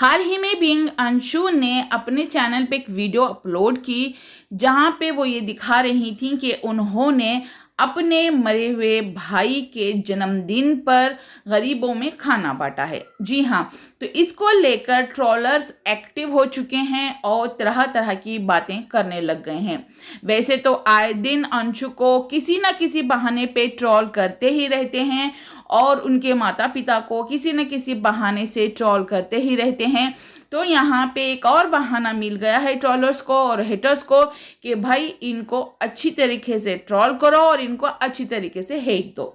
हाल ही में बिंग अंशु ने अपने चैनल पे एक वीडियो अपलोड की जहां पे वो ये दिखा रही थी कि उन्होंने अपने मरे हुए भाई के जन्मदिन पर गरीबों में खाना बांटा है। जी हाँ, तो इसको लेकर ट्रोलर्स एक्टिव हो चुके हैं और तरह तरह की बातें करने लग गए हैं। वैसे तो आए दिन अंशु को किसी न किसी बहाने पे ट्रोल करते ही रहते हैं और उनके माता पिता को किसी न किसी बहाने से ट्रोल करते ही रहते हैं। तो यहाँ पे एक और बहाना मिल गया है ट्रोलर्स को और हेटर्स को कि भाई इनको अच्छी तरीके से ट्रोल करो और इनको अच्छी तरीके से हेट दो।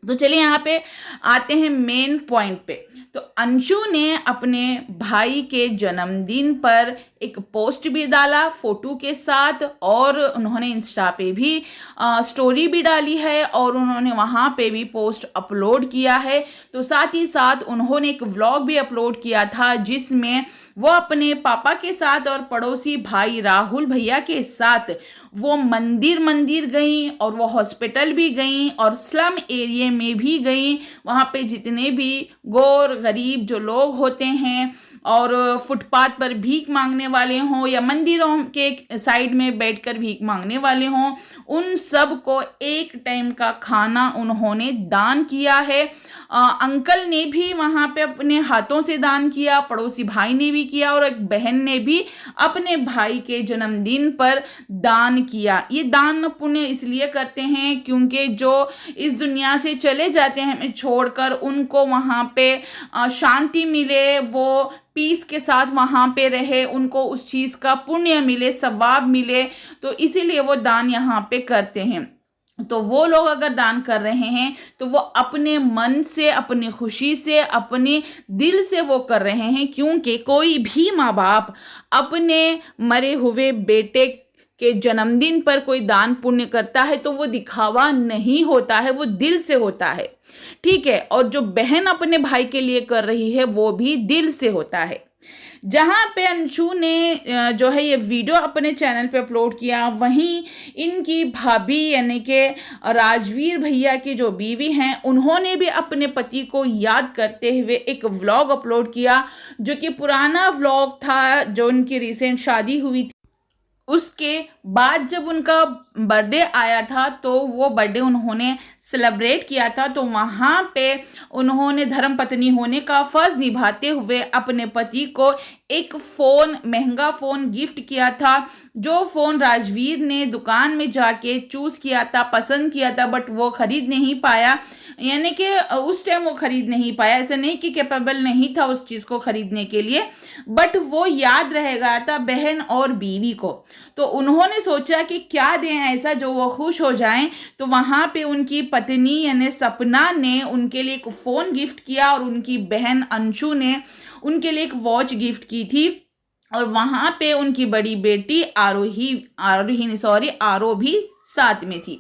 तो चलिए यहाँ पे आते हैं मेन पॉइंट पे। तो अंशु ने अपने भाई के जन्मदिन पर एक पोस्ट भी डाला फोटो के साथ और उन्होंने इंस्टा पे भी स्टोरी भी डाली है और उन्होंने वहाँ पे भी पोस्ट अपलोड किया है। तो साथ ही साथ उन्होंने एक व्लॉग भी अपलोड किया था जिसमें वो अपने पापा के साथ और पड़ोसी भाई राहुल भैया के साथ वो मंदिर गई और वो हॉस्पिटल भी गई और स्लम एरिया में भी गई। वहाँ पे जितने भी गौर गरीब जो लोग होते हैं और फुटपाथ पर भीख मांगने वाले हों या मंदिरों के साइड में बैठकर भीख मांगने वाले हों, उन सब को एक टाइम का खाना उन्होंने दान किया है। अंकल ने भी वहाँ पे अपने हाथों से दान किया, पड़ोसी भाई ने भी किया और एक बहन ने भी अपने भाई के जन्मदिन पर दान किया। ये दान पुण्य इसलिए करते हैं क्योंकि जो इस दुनिया से चले जाते हैं हमें छोड़कर, उनको वहाँ पे शांति मिले, वो पीस के साथ वहाँ पे रहे, उनको उस चीज़ का पुण्य मिले, सवाब मिले। तो इसीलिए वो दान यहाँ पे करते हैं। तो वो लोग अगर दान कर रहे हैं तो वो अपने मन से, अपनी खुशी से, अपने दिल से वो कर रहे हैं। क्योंकि कोई भी माँ बाप अपने मरे हुए बेटे के जन्मदिन पर कोई दान पुण्य करता है तो वो दिखावा नहीं होता है, वो दिल से होता है। ठीक है, और जो बहन अपने भाई के लिए कर रही है वो भी दिल से होता है। जहाँ पे अंशु ने जो है ये वीडियो अपने चैनल पे अपलोड किया, वहीं इनकी भाभी यानी कि राजवीर भैया की जो बीवी हैं उन्होंने भी अपने पति को याद करते हुए एक व्लॉग अपलोड किया, जो कि पुराना व्लॉग था जो उनकी रिसेंट शादी हुई थी। उसके बाद जब उनका बर्थडे आया था तो वो बर्थडे उन्होंने सेलिब्रेट किया था। तो वहाँ पे उन्होंने धर्मपत्नी होने का फर्ज निभाते हुए अपने पति को एक फ़ोन, महंगा फ़ोन गिफ्ट किया था, जो फ़ोन राजवीर ने दुकान में जाके चूज़ किया था, पसंद किया था, बट वो ख़रीद नहीं पाया। यानी कि उस टाइम वो ख़रीद नहीं पाया, ऐसा नहीं कि कैपेबल नहीं था उस चीज़ को ख़रीदने के लिए, बट वो याद रह गया था बहन और बीवी को। तो उन्होंने सोचा कि क्या दें ऐसा जो वो खुश हो जाएं। तो वहाँ पे उनकी पत्नी यानी सपना ने उनके लिए एक फ़ोन गिफ्ट किया और उनकी बहन अंशु ने उनके लिए एक वॉच गिफ्ट की थी। और वहाँ पे उनकी बड़ी बेटी आरो भी साथ में थी।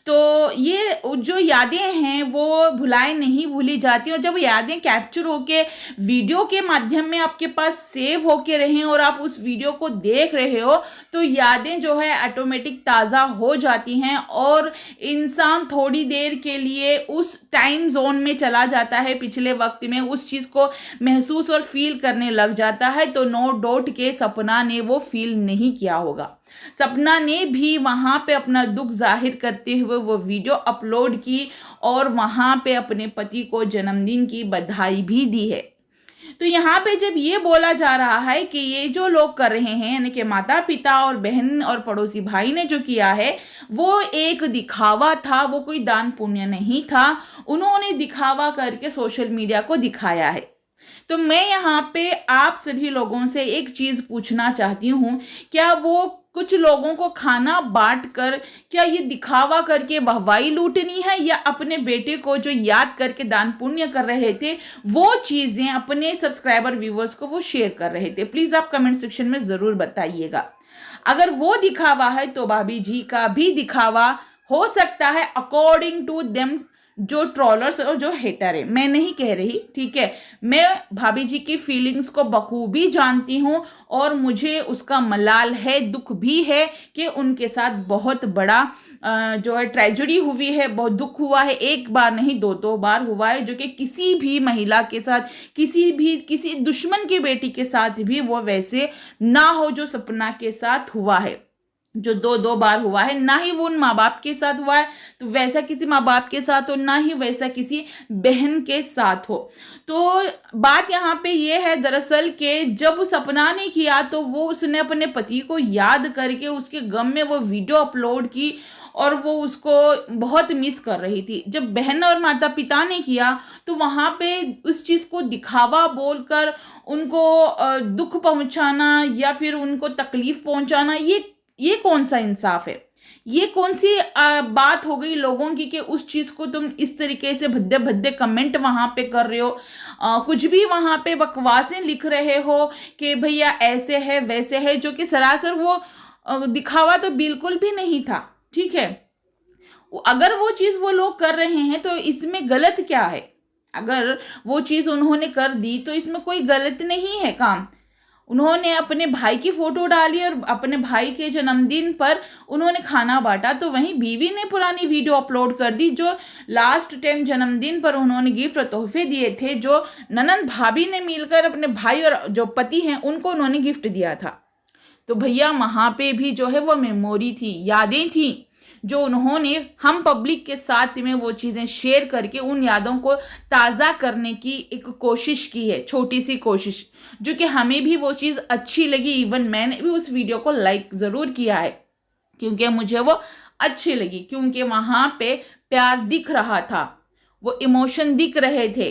तो ये जो यादें हैं वो भुलाई नहीं भूली जाती, और जब यादें कैप्चर होके वीडियो के माध्यम में आपके पास सेव होके रहें और आप उस वीडियो को देख रहे हो तो यादें जो है ऑटोमेटिक ताज़ा हो जाती हैं और इंसान थोड़ी देर के लिए उस टाइम जोन में चला जाता है, पिछले वक्त में उस चीज़ को महसूस और फील करने लग जाता है। तो नो डाउट के सपना ने वो फील नहीं किया होगा। सपना ने भी वहाँ पे अपना दुख जाहिर करते हुए वो वीडियो अपलोड की और वहाँ पे अपने पति को जन्मदिन की बधाई भी दी है। तो यहाँ पे जब ये बोला जा रहा है कि ये जो लोग कर रहे हैं यानी कि माता पिता और बहन और पड़ोसी भाई ने जो किया है वो एक दिखावा था, वो कोई दान पुण्य नहीं था, उन्होंने दिखावा करके सोशल मीडिया को दिखाया है। तो मैं यहाँ पे आप सभी लोगों से एक चीज़ पूछना चाहती हूँ, क्या वो कुछ लोगों को खाना बांट कर क्या ये दिखावा करके वाहवाही लूटनी है, या अपने बेटे को जो याद करके दान पुण्य कर रहे थे वो चीज़ें अपने सब्सक्राइबर व्यूवर्स को वो शेयर कर रहे थे? प्लीज़ आप कमेंट सेक्शन में ज़रूर बताइएगा। अगर वो दिखावा है तो भाभी जी का भी दिखावा हो सकता है अकॉर्डिंग टू देम जो ट्रोलर्स और जो हेटर है, मैं नहीं कह रही, ठीक है, मैं भाभी जी की फीलिंग्स को बखूबी जानती हूँ और मुझे उसका मलाल है, दुख भी है कि उनके साथ बहुत बड़ा जो है ट्रेजेडी हुई है, बहुत दुख हुआ है, एक बार नहीं दो बार हुआ है, जो कि किसी भी महिला के साथ, किसी दुश्मन की बेटी के साथ भी वो वैसे ना हो जो सपना के साथ हुआ है, जो दो बार हुआ है। ना ही वो उन माँ बाप के साथ हुआ है तो वैसा किसी माँ बाप के साथ हो, ना ही वैसा किसी बहन के साथ हो। तो बात यहाँ पे ये है दरअसल कि जब सपना ने किया तो वो उसने अपने पति को याद करके उसके गम में वो वीडियो अपलोड की और वो उसको बहुत मिस कर रही थी। जब बहन और माता पिता ने किया तो वहाँ पे उस चीज़ को दिखावा बोलकर उनको दुख पहुँचाना या फिर उनको तकलीफ पहुँचाना, ये कौन सा इंसाफ है? ये कौन सी बात हो गई लोगों की कि उस चीज़ को तुम इस तरीके से भद्दे भद्दे कमेंट वहाँ पे कर रहे हो, कुछ भी वहाँ पे बकवासें लिख रहे हो कि भैया ऐसे है वैसे है, जो कि सरासर वो दिखावा तो बिल्कुल भी नहीं था, ठीक है। अगर वो चीज़ वो लोग कर रहे हैं तो इसमें गलत क्या है? अगर वो चीज़ उन्होंने कर दी तो इसमें कोई गलत नहीं है काम। उन्होंने अपने भाई की फोटो डाली और अपने भाई के जन्मदिन पर उन्होंने खाना बांटा, तो वहीं बीवी ने पुरानी वीडियो अपलोड कर दी जो लास्ट टाइम जन्मदिन पर उन्होंने गिफ्ट और तोहफे दिए थे, जो ननंद भाभी ने मिलकर अपने भाई और जो पति हैं उनको उन्होंने गिफ्ट दिया था। तो भैया वहाँ पे भी जो है वो मेमोरी थी, यादें थी, जो उन्होंने हम पब्लिक के साथ में वो चीज़ें शेयर करके उन यादों को ताज़ा करने की एक कोशिश की है, छोटी सी कोशिश, जो कि हमें भी वो चीज़ अच्छी लगी। इवन मैंने भी उस वीडियो को लाइक ज़रूर किया है क्योंकि मुझे वो अच्छी लगी, क्योंकि वहाँ पे प्यार दिख रहा था, वो इमोशन दिख रहे थे,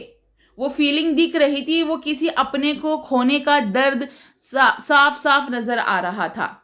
वो फीलिंग दिख रही थी, वो किसी अपने को खोने का दर्द साफ साफ नज़र आ रहा था।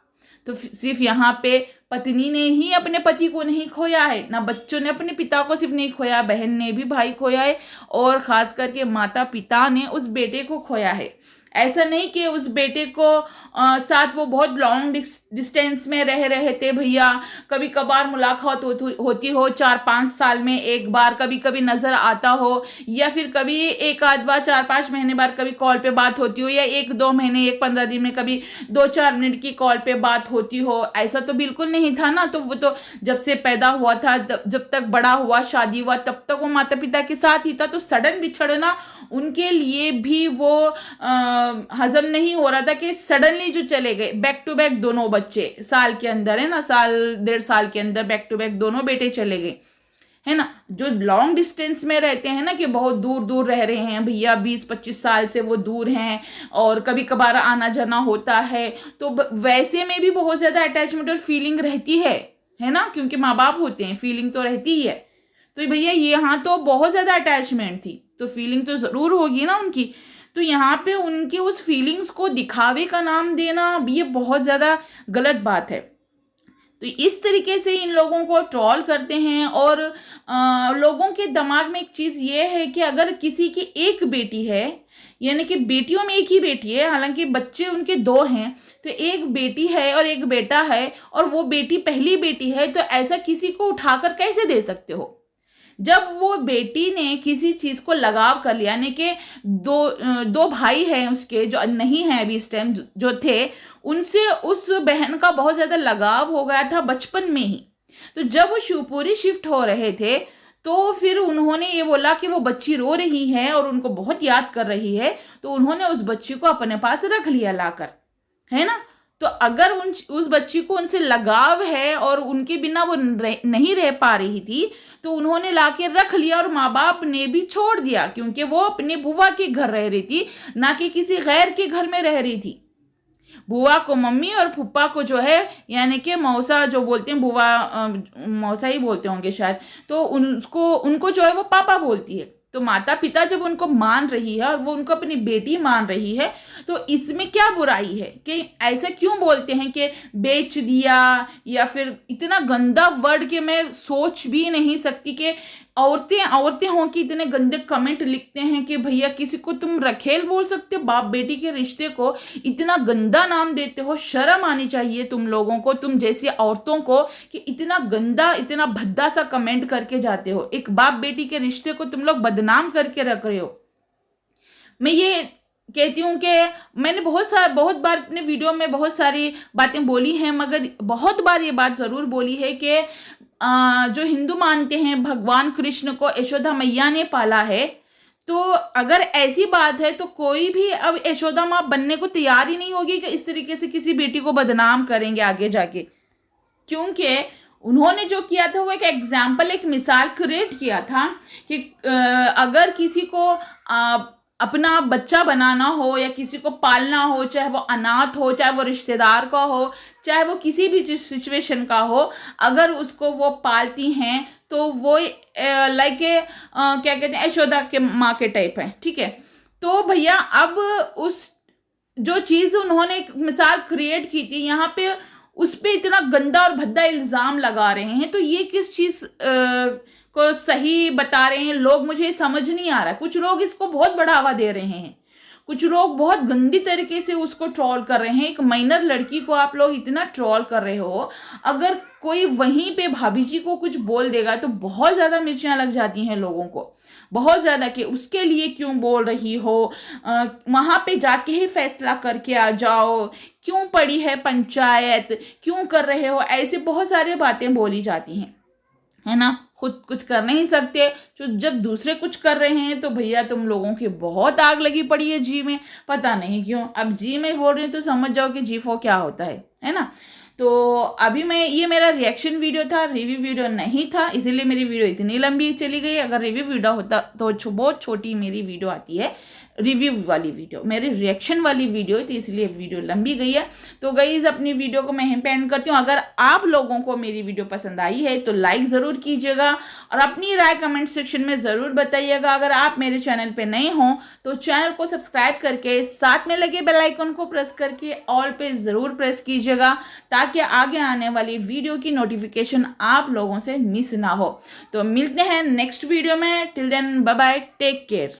तो सिर्फ यहाँ पे पत्नी ने ही अपने पति को नहीं खोया है, ना बच्चों ने अपने पिता को सिर्फ नहीं खोया, बहन ने भी भाई खोया है और खास करके माता पिता ने उस बेटे को खोया है। ऐसा नहीं कि उस बेटे को साथ वो बहुत लॉन्ग डिस्टेंस में रह रहे थे भैया, कभी कभार मुलाकात होती हो 4-5 साल में एक बार, कभी कभी नज़र आता हो, या फिर कभी एक आध बार 4-5 महीने बाद कभी कॉल पे बात होती हो, या 1-2 महीने 1-15 दिन में कभी 2-4 मिनट की कॉल पे बात होती हो। ऐसा तो बिल्कुल नहीं था ना। तो वो तो जब से पैदा हुआ था, जब तक बड़ा हुआ, शादी हुआ, तब तक वो माता पिता के साथ ही था। तो सडन बिछड़ना उनके लिए भी वो हजम नहीं हो रहा था कि सडनली जो चले गए, बैक टू बैक दोनों बच्चे साल के अंदर, है ना, 1.5 साल के अंदर बैक टू बैक दोनों बेटे चले गए, है ना। जो लॉन्ग डिस्टेंस में रहते हैं ना, कि बहुत दूर दूर रह रहे हैं भैया, 20-25 साल से वो दूर हैं और कभी कभार आना जाना होता है, तो वैसे में भी बहुत ज़्यादा अटैचमेंट और फीलिंग रहती है ना, क्योंकि माँ बाप होते हैं, फीलिंग तो रहती ही है। तो भैया यहाँ तो बहुत ज़्यादा अटैचमेंट थी, तो फीलिंग तो ज़रूर होगी ना उनकी। तो यहाँ पे उनके उस फीलिंग्स को दिखावे का नाम देना, ये बहुत ज़्यादा गलत बात है। तो इस तरीके से इन लोगों को ट्रोल करते हैं। और लोगों के दिमाग में एक चीज़ ये है कि अगर किसी की एक बेटी है, यानी कि बेटियों में एक ही बेटी है, हालांकि बच्चे उनके 2 हैं, तो एक बेटी है और एक बेटा है, और वो बेटी पहली बेटी है, तो ऐसा किसी को उठाकर कैसे दे सकते हो? जब वो बेटी ने किसी चीज़ को लगाव कर लिया, यानी कि दो भाई हैं उसके जो नहीं हैं अभी इस टाइम, जो थे, उनसे उस बहन का बहुत ज़्यादा लगाव हो गया था बचपन में ही। तो जब वो शिवपुरी शिफ्ट हो रहे थे तो फिर उन्होंने ये बोला कि वो बच्ची रो रही है और उनको बहुत याद कर रही है, तो उन्होंने उस बच्ची को अपने पास रख लिया लाकर, है ना। तो अगर उस बच्ची को उनसे लगाव है और उनके बिना वो नहीं रह पा रही थी, तो उन्होंने लाके रख लिया और माँ बाप ने भी छोड़ दिया, क्योंकि वो अपने बुआ के घर रह रही थी, ना कि किसी गैर के घर में रह रही थी। बुआ को मम्मी और फूफा को जो है, यानी कि मौसा जो बोलते हैं, बुआ मौसा ही बोलते होंगे शायद, तो उनको जो है वो पापा बोलती है। तो माता पिता जब उनको मान रही है और वो उनको अपनी बेटी मान रही है, तो इसमें क्या बुराई है? कि ऐसा क्यों बोलते हैं कि बेच दिया, या फिर इतना गंदा वर्ड कि मैं सोच भी नहीं सकती कि औरतें हों कि इतने गंदे कमेंट लिखते हैं कि भैया किसी को तुम रखेल बोल सकते हो, बाप बेटी के रिश्ते को इतना गंदा नाम देते हो। शर्म आनी चाहिए तुम लोगों को, तुम जैसी औरतों को, कि इतना गंदा इतना भद्दा सा कमेंट करके जाते हो। एक बाप बेटी के रिश्ते को तुम लोग बदनाम करके रख रहे हो। मैं ये कहती हूँ कि मैंने बहुत बार अपने वीडियो में बहुत सारी बातें बोली हैं, मगर बहुत बार ये बात ज़रूर बोली है कि जो हिंदू मानते हैं भगवान कृष्ण को यशोदा मैया ने पाला है, तो अगर ऐसी बात है तो कोई भी अब यशोदा माँ बनने को तैयार ही नहीं होगी कि इस तरीके से किसी बेटी को बदनाम करेंगे आगे जाके। क्योंकि उन्होंने जो किया था वो एक एग्जाम्पल, एक मिसाल क्रिएट किया था कि अगर किसी को अपना बच्चा बनाना हो या किसी को पालना हो, चाहे वो अनाथ हो, चाहे वो रिश्तेदार का हो, चाहे वो किसी भी सिचुएशन का हो, अगर उसको वो पालती हैं तो वो लाइक क्या कहते हैं, यशोदा के माँ के टाइप है। ठीक है, तो भैया अब उस जो चीज़ उन्होंने एक मिसाल क्रिएट की थी, यहाँ पे उस पर इतना गंदा और भद्दा इल्ज़ाम लगा रहे हैं, तो ये किस चीज़ को सही बता रहे हैं लोग, मुझे समझ नहीं आ रहा। कुछ लोग इसको बहुत बढ़ावा दे रहे हैं, कुछ लोग बहुत गंदी तरीके से उसको ट्रोल कर रहे हैं। एक माइनर लड़की को आप लोग इतना ट्रोल कर रहे हो, अगर कोई वहीं पे भाभी जी को कुछ बोल देगा तो बहुत ज़्यादा मिर्चियाँ लग जाती हैं लोगों को, बहुत ज़्यादा, कि उसके लिए क्यों बोल रही हो, वहाँ पे जाके ही फैसला करके आ जाओ, क्यों पड़ी है पंचायत, क्यों कर रहे हो, ऐसे बहुत सारी बातें बोली जाती हैं, है ना। खुद कुछ कर नहीं सकते तो जब दूसरे कुछ कर रहे हैं तो भैया तुम लोगों की बहुत आग लगी पड़ी है जी में, पता नहीं क्यों। अब जी में बोल रहे हैं तो समझ जाओ कि जी फो क्या होता है ना। तो अभी ये मेरा रिएक्शन वीडियो था, रिव्यू वीडियो नहीं था, इसीलिए मेरी वीडियो इतनी लंबी चली गई। अगर रिव्यू वीडियो होता तो बहुत छोटी मेरी वीडियो आती है, रिव्यू वाली वीडियो, मेरी रिएक्शन वाली वीडियो, तो इसलिए वीडियो लंबी गई है। तो गाइस अपनी वीडियो को मैं यहीं पे एंड करती हूँ। अगर आप लोगों को मेरी वीडियो पसंद आई है तो लाइक ज़रूर कीजिएगा और अपनी राय कमेंट सेक्शन में ज़रूर बताइएगा। अगर आप मेरे चैनल पे नए हों तो चैनल को सब्सक्राइब करके साथ में लगे बेल आइकन को प्रेस करके ऑल पे ज़रूर प्रेस कीजिएगा, ताकि आगे आने वाली वीडियो की नोटिफिकेशन आप लोगों से मिस ना हो। तो मिलते हैं नेक्स्ट वीडियो में, till then bye bye, take care.